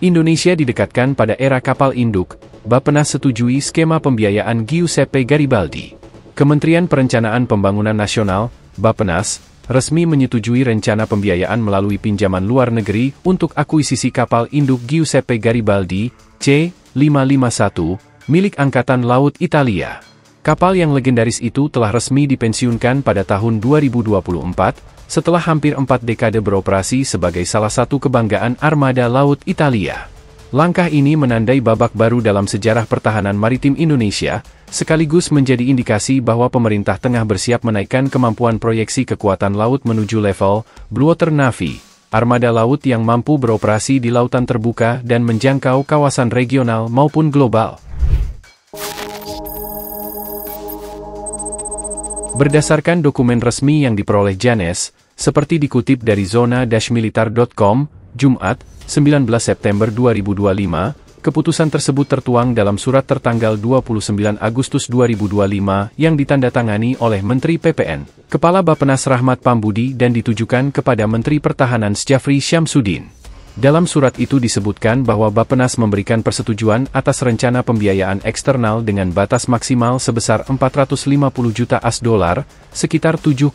Indonesia didekatkan pada era kapal induk, Bappenas setujui skema pembiayaan Giuseppe Garibaldi. Kementerian Perencanaan Pembangunan Nasional, Bappenas, resmi menyetujui rencana pembiayaan melalui pinjaman luar negeri untuk akuisisi kapal induk Giuseppe Garibaldi, C551, milik Angkatan Laut Italia. Kapal yang legendaris itu telah resmi dipensiunkan pada tahun 2024, setelah hampir 4 dekade beroperasi sebagai salah satu kebanggaan armada laut Italia. Langkah ini menandai babak baru dalam sejarah pertahanan maritim Indonesia, sekaligus menjadi indikasi bahwa pemerintah tengah bersiap menaikkan kemampuan proyeksi kekuatan laut menuju level Blue Water Navy, armada laut yang mampu beroperasi di lautan terbuka dan menjangkau kawasan regional maupun global. Berdasarkan dokumen resmi yang diperoleh Janes, seperti dikutip dari zona-militar.com, Jumat, 19 September 2025, keputusan tersebut tertuang dalam surat tertanggal 29 Agustus 2025 yang ditandatangani oleh Menteri PPN, Kepala Bappenas Rahmat Pambudi dan ditujukan kepada Menteri Pertahanan Syafri Syamsuddin. Dalam surat itu disebutkan bahwa Bappenas memberikan persetujuan atas rencana pembiayaan eksternal dengan batas maksimal sebesar 450 juta AS$, sekitar 7,1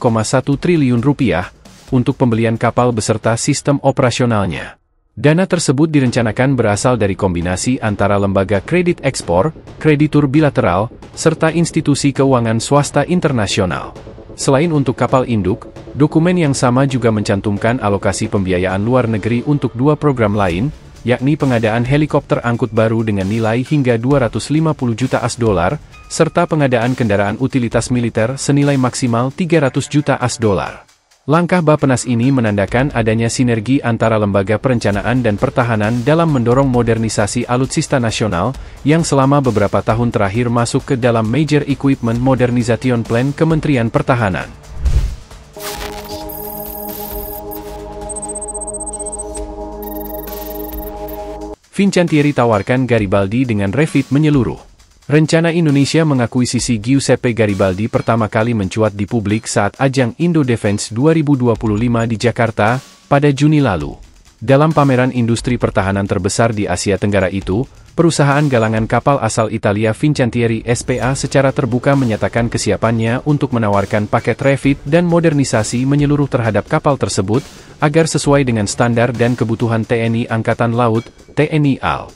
triliun rupiah, untuk pembelian kapal beserta sistem operasionalnya. Dana tersebut direncanakan berasal dari kombinasi antara lembaga kredit ekspor, kreditur bilateral, serta institusi keuangan swasta internasional. Selain untuk kapal induk, dokumen yang sama juga mencantumkan alokasi pembiayaan luar negeri untuk 2 program lain, yakni pengadaan helikopter angkut baru dengan nilai hingga 250 juta AS$, serta pengadaan kendaraan utilitas militer senilai maksimal 300 juta AS$. Langkah Bappenas ini menandakan adanya sinergi antara lembaga perencanaan dan pertahanan dalam mendorong modernisasi alutsista nasional, yang selama beberapa tahun terakhir masuk ke dalam Major Equipment Modernization Plan Kementerian Pertahanan. Fincantieri tawarkan Garibaldi dengan refit menyeluruh. Rencana Indonesia mengakuisisi Giuseppe Garibaldi pertama kali mencuat di publik saat ajang Indo Defense 2025 di Jakarta, pada Juni lalu. Dalam pameran industri pertahanan terbesar di Asia Tenggara itu, perusahaan galangan kapal asal Italia Fincantieri SPA secara terbuka menyatakan kesiapannya untuk menawarkan paket refit dan modernisasi menyeluruh terhadap kapal tersebut, agar sesuai dengan standar dan kebutuhan TNI Angkatan Laut, TNI AL.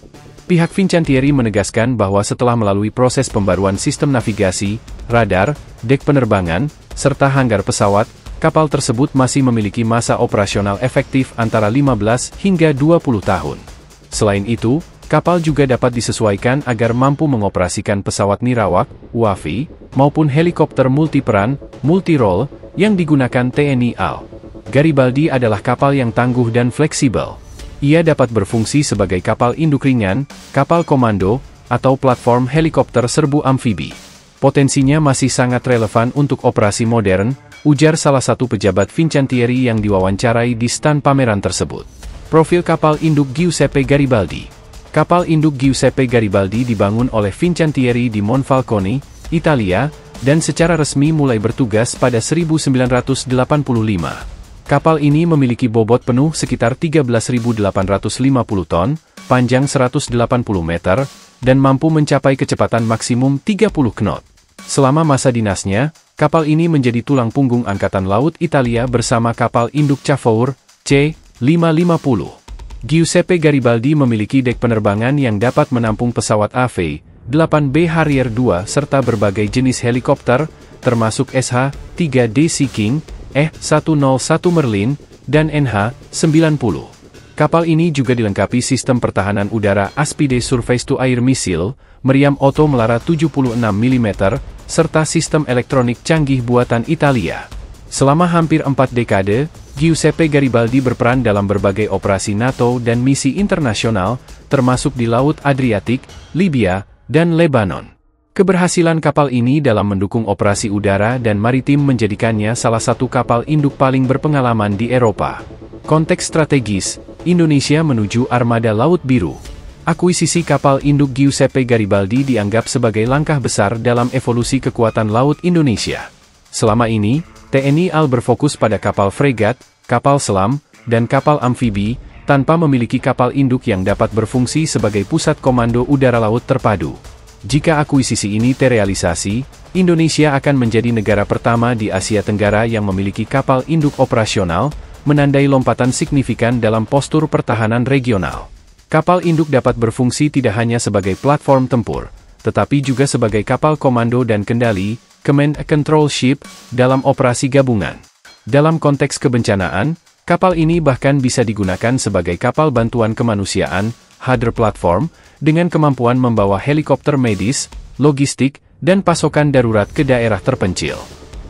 Pihak Fincantieri menegaskan bahwa setelah melalui proses pembaruan sistem navigasi, radar, dek penerbangan, serta hanggar pesawat, kapal tersebut masih memiliki masa operasional efektif antara 15 hingga 20 tahun. Selain itu, kapal juga dapat disesuaikan agar mampu mengoperasikan pesawat nirawak, UAV, maupun helikopter multiperan, multirole, yang digunakan TNI AL. Garibaldi adalah kapal yang tangguh dan fleksibel. Ia dapat berfungsi sebagai kapal induk ringan, kapal komando, atau platform helikopter serbu amfibi. Potensinya masih sangat relevan untuk operasi modern, ujar salah satu pejabat Fincantieri yang diwawancarai di stand pameran tersebut. Profil kapal induk Giuseppe Garibaldi. Kapal induk Giuseppe Garibaldi dibangun oleh Fincantieri di Monfalcone, Italia, dan secara resmi mulai bertugas pada 1985. Kapal ini memiliki bobot penuh sekitar 13.850 ton, panjang 180 meter, dan mampu mencapai kecepatan maksimum 30 knot. Selama masa dinasnya, kapal ini menjadi tulang punggung Angkatan Laut Italia bersama kapal induk Cavour, C550. Giuseppe Garibaldi memiliki dek penerbangan yang dapat menampung pesawat AV-8B Harrier II serta berbagai jenis helikopter, termasuk SH-3D Sea King, E-101 Merlin, dan NH-90. Kapal ini juga dilengkapi sistem pertahanan udara Aspide Surface-to-Air Missile, meriam oto melara 76 mm, serta sistem elektronik canggih buatan Italia. Selama hampir 4 dekade, Giuseppe Garibaldi berperan dalam berbagai operasi NATO dan misi internasional, termasuk di Laut Adriatik, Libya, dan Lebanon. Keberhasilan kapal ini dalam mendukung operasi udara dan maritim menjadikannya salah satu kapal induk paling berpengalaman di Eropa. Konteks strategis, Indonesia menuju armada Laut Biru. Akuisisi kapal induk Giuseppe Garibaldi dianggap sebagai langkah besar dalam evolusi kekuatan laut Indonesia. Selama ini, TNI AL berfokus pada kapal fregat, kapal selam, dan kapal amfibi, tanpa memiliki kapal induk yang dapat berfungsi sebagai pusat komando udara laut terpadu. Jika akuisisi ini terrealisasi, Indonesia akan menjadi negara pertama di Asia Tenggara yang memiliki kapal induk operasional, menandai lompatan signifikan dalam postur pertahanan regional. Kapal induk dapat berfungsi tidak hanya sebagai platform tempur, tetapi juga sebagai kapal komando dan kendali, command and control ship, dalam operasi gabungan. Dalam konteks kebencanaan, kapal ini bahkan bisa digunakan sebagai kapal bantuan kemanusiaan, Hadr platform, dengan kemampuan membawa helikopter medis, logistik, dan pasokan darurat ke daerah terpencil.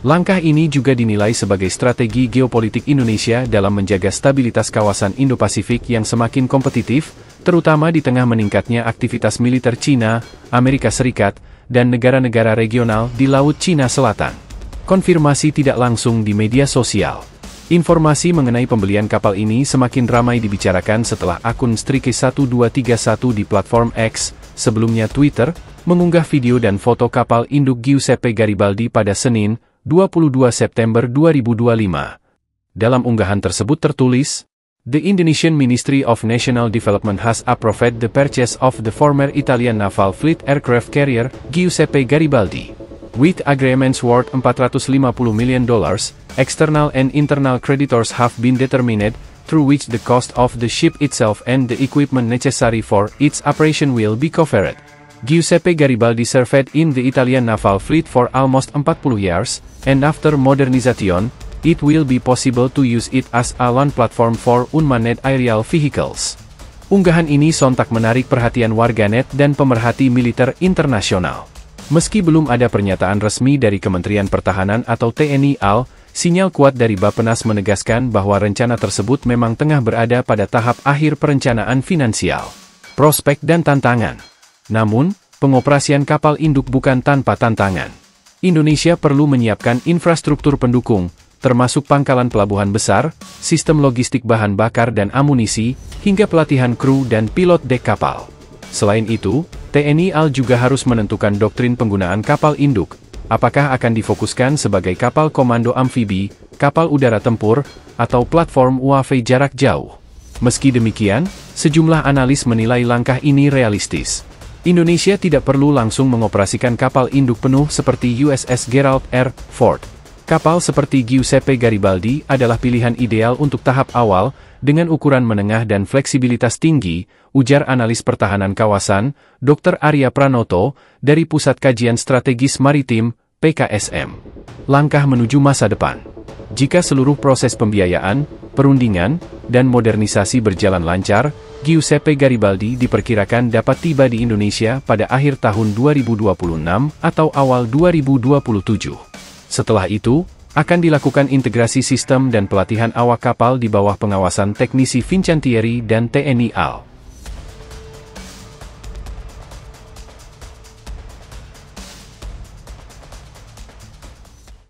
Langkah ini juga dinilai sebagai strategi geopolitik Indonesia dalam menjaga stabilitas kawasan Indo-Pasifik yang semakin kompetitif, terutama di tengah meningkatnya aktivitas militer China, Amerika Serikat, dan negara-negara regional di Laut Cina Selatan. Konfirmasi tidak langsung di media sosial. Informasi mengenai pembelian kapal ini semakin ramai dibicarakan setelah akun Strike1231 di platform X, sebelumnya Twitter, mengunggah video dan foto kapal induk Giuseppe Garibaldi pada Senin, 22 September 2025. Dalam unggahan tersebut tertulis, "The Indonesian Ministry of National Development has approved the purchase of the former Italian Naval Fleet aircraft carrier, Giuseppe Garibaldi. With agreements worth $450 million, external and internal creditors have been determined, through which the cost of the ship itself and the equipment necessary for its operation will be covered. Giuseppe Garibaldi served in the Italian Naval Fleet for almost 40 years, and after modernization, it will be possible to use it as a land platform for unmanned aerial vehicles." Unggahan ini sontak menarik perhatian warganet dan pemerhati militer internasional. Meski belum ada pernyataan resmi dari Kementerian Pertahanan atau TNI AL, sinyal kuat dari Bappenas menegaskan bahwa rencana tersebut memang tengah berada pada tahap akhir perencanaan finansial, prospek dan tantangan. Namun, pengoperasian kapal induk bukan tanpa tantangan. Indonesia perlu menyiapkan infrastruktur pendukung, termasuk pangkalan pelabuhan besar, sistem logistik bahan bakar dan amunisi, hingga pelatihan kru dan pilot dek kapal. Selain itu, TNI AL juga harus menentukan doktrin penggunaan kapal induk, apakah akan difokuskan sebagai kapal komando amfibi, kapal udara tempur, atau platform UAV jarak jauh. Meski demikian, sejumlah analis menilai langkah ini realistis. Indonesia tidak perlu langsung mengoperasikan kapal induk penuh seperti USS Gerald R. Ford. Kapal seperti Giuseppe Garibaldi adalah pilihan ideal untuk tahap awal, dengan ukuran menengah dan fleksibilitas tinggi, ujar analis pertahanan kawasan, Dr. Arya Pranoto, dari Pusat Kajian Strategis Maritim, PKSM. Langkah menuju masa depan. Jika seluruh proses pembiayaan, perundingan, dan modernisasi berjalan lancar, Giuseppe Garibaldi diperkirakan dapat tiba di Indonesia pada akhir tahun 2026 atau awal 2027. Setelah itu, akan dilakukan integrasi sistem dan pelatihan awak kapal di bawah pengawasan teknisi Fincantieri dan TNI AL.